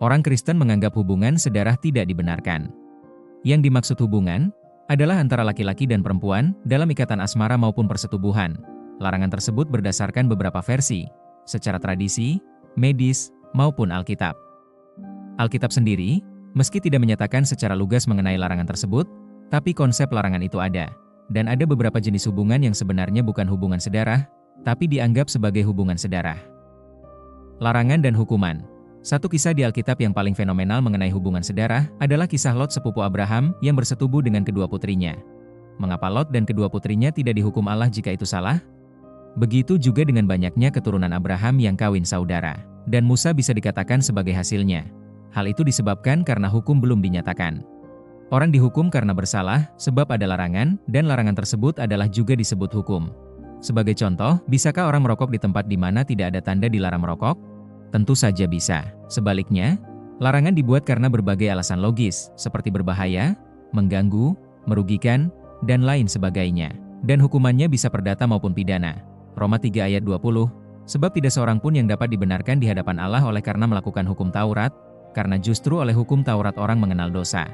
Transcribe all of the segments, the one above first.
Orang Kristen menganggap hubungan sedarah tidak dibenarkan. Yang dimaksud hubungan adalah antara laki-laki dan perempuan dalam ikatan asmara maupun persetubuhan. Larangan tersebut berdasarkan beberapa versi, secara tradisi, medis, maupun Alkitab. Alkitab sendiri, meski tidak menyatakan secara lugas mengenai larangan tersebut, tapi konsep larangan itu ada. Dan ada beberapa jenis hubungan yang sebenarnya bukan hubungan sedarah, tapi dianggap sebagai hubungan sedarah. Larangan dan hukuman. Satu kisah di Alkitab yang paling fenomenal mengenai hubungan sedarah adalah kisah Lot sepupu Abraham yang bersetubuh dengan kedua putrinya. Mengapa Lot dan kedua putrinya tidak dihukum Allah jika itu salah? Begitu juga dengan banyaknya keturunan Abraham yang kawin saudara. Dan Musa bisa dikatakan sebagai hasilnya. Hal itu disebabkan karena hukum belum dinyatakan. Orang dihukum karena bersalah sebab ada larangan, dan larangan tersebut adalah juga disebut hukum. Sebagai contoh, bisakah orang merokok di tempat di mana tidak ada tanda dilarang merokok? Tentu saja bisa. Sebaliknya, larangan dibuat karena berbagai alasan logis, seperti berbahaya, mengganggu, merugikan, dan lain sebagainya. Dan hukumannya bisa perdata maupun pidana. Roma 3 ayat 20, sebab tidak seorang pun yang dapat dibenarkan di hadapan Allah oleh karena melakukan hukum Taurat, karena justru oleh hukum Taurat orang mengenal dosa.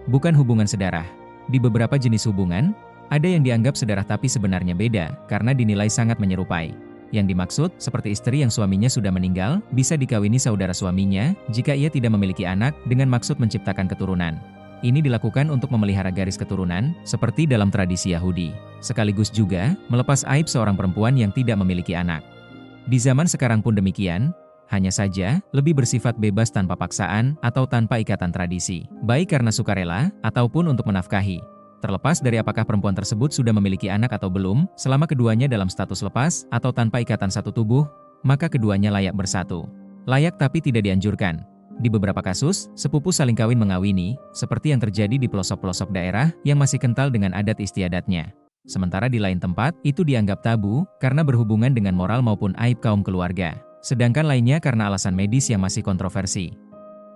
Bukan hubungan sedarah. Di beberapa jenis hubungan, ada yang dianggap sedarah tapi sebenarnya beda, karena dinilai sangat menyerupai. Yang dimaksud, seperti istri yang suaminya sudah meninggal, bisa dikawini saudara suaminya, jika ia tidak memiliki anak, dengan maksud menciptakan keturunan. Ini dilakukan untuk memelihara garis keturunan, seperti dalam tradisi Yahudi. Sekaligus juga, melepas aib seorang perempuan yang tidak memiliki anak. Di zaman sekarang pun demikian, hanya saja, lebih bersifat bebas tanpa paksaan, atau tanpa ikatan tradisi. Baik karena sukarela, ataupun untuk menafkahi. Terlepas dari apakah perempuan tersebut sudah memiliki anak atau belum, selama keduanya dalam status lepas atau tanpa ikatan satu tubuh, maka keduanya layak bersatu. Layak tapi tidak dianjurkan. Di beberapa kasus, sepupu saling kawin mengawini, seperti yang terjadi di pelosok-pelosok daerah yang masih kental dengan adat istiadatnya. Sementara di lain tempat, itu dianggap tabu karena berhubungan dengan moral maupun aib kaum keluarga. Sedangkan lainnya karena alasan medis yang masih kontroversi.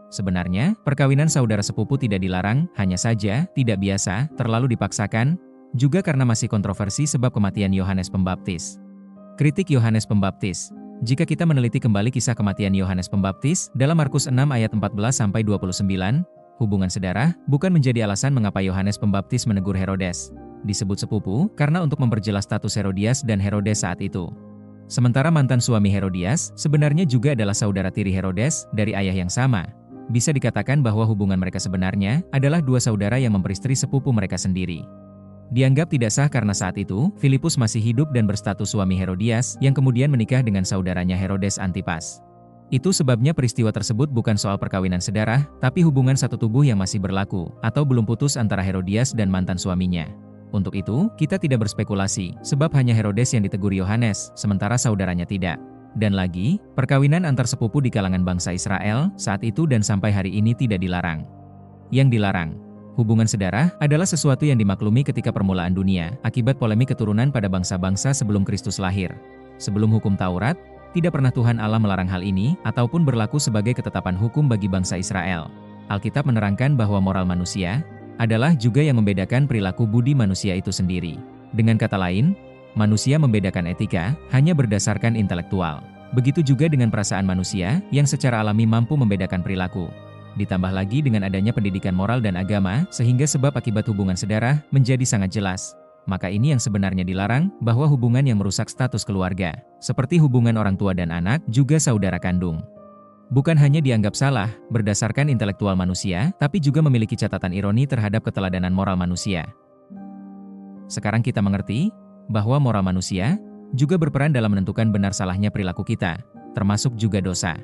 Sebenarnya, perkawinan saudara sepupu tidak dilarang, hanya saja tidak biasa, terlalu dipaksakan, juga karena masih kontroversi sebab kematian Yohanes Pembaptis. Kritik Yohanes Pembaptis. Jika kita meneliti kembali kisah kematian Yohanes Pembaptis dalam Markus 6 ayat 14-29, hubungan sedarah bukan menjadi alasan mengapa Yohanes Pembaptis menegur Herodes. Disebut sepupu karena untuk memperjelas status Herodias dan Herodes saat itu. Sementara mantan suami Herodias sebenarnya juga adalah saudara tiri Herodes dari ayah yang sama. Bisa dikatakan bahwa hubungan mereka sebenarnya adalah dua saudara yang memperistri sepupu mereka sendiri. Dianggap tidak sah karena saat itu, Filipus masih hidup dan berstatus suami Herodias yang kemudian menikah dengan saudaranya Herodes Antipas. Itu sebabnya peristiwa tersebut bukan soal perkawinan sedarah, tapi hubungan satu tubuh yang masih berlaku, atau belum putus antara Herodias dan mantan suaminya. Untuk itu, kita tidak berspekulasi, sebab hanya Herodes yang ditegur Yohanes, sementara saudaranya tidak. Dan lagi, perkawinan antar sepupu di kalangan bangsa Israel saat itu dan sampai hari ini tidak dilarang. Yang dilarang, hubungan sedarah adalah sesuatu yang dimaklumi ketika permulaan dunia akibat polemik keturunan pada bangsa-bangsa sebelum Kristus lahir. Sebelum hukum Taurat, tidak pernah Tuhan Allah melarang hal ini ataupun berlaku sebagai ketetapan hukum bagi bangsa Israel. Alkitab menerangkan bahwa moral manusia adalah juga yang membedakan perilaku budi manusia itu sendiri. Dengan kata lain, manusia membedakan etika hanya berdasarkan intelektual. Begitu juga dengan perasaan manusia yang secara alami mampu membedakan perilaku. Ditambah lagi dengan adanya pendidikan moral dan agama, sehingga sebab akibat hubungan sedarah menjadi sangat jelas. Maka ini yang sebenarnya dilarang, bahwa hubungan yang merusak status keluarga, seperti hubungan orang tua dan anak, juga saudara kandung. Bukan hanya dianggap salah berdasarkan intelektual manusia, tapi juga memiliki catatan ironi terhadap keteladanan moral manusia. Sekarang kita mengerti bahwa moral manusia juga berperan dalam menentukan benar salahnya perilaku kita, termasuk juga dosa.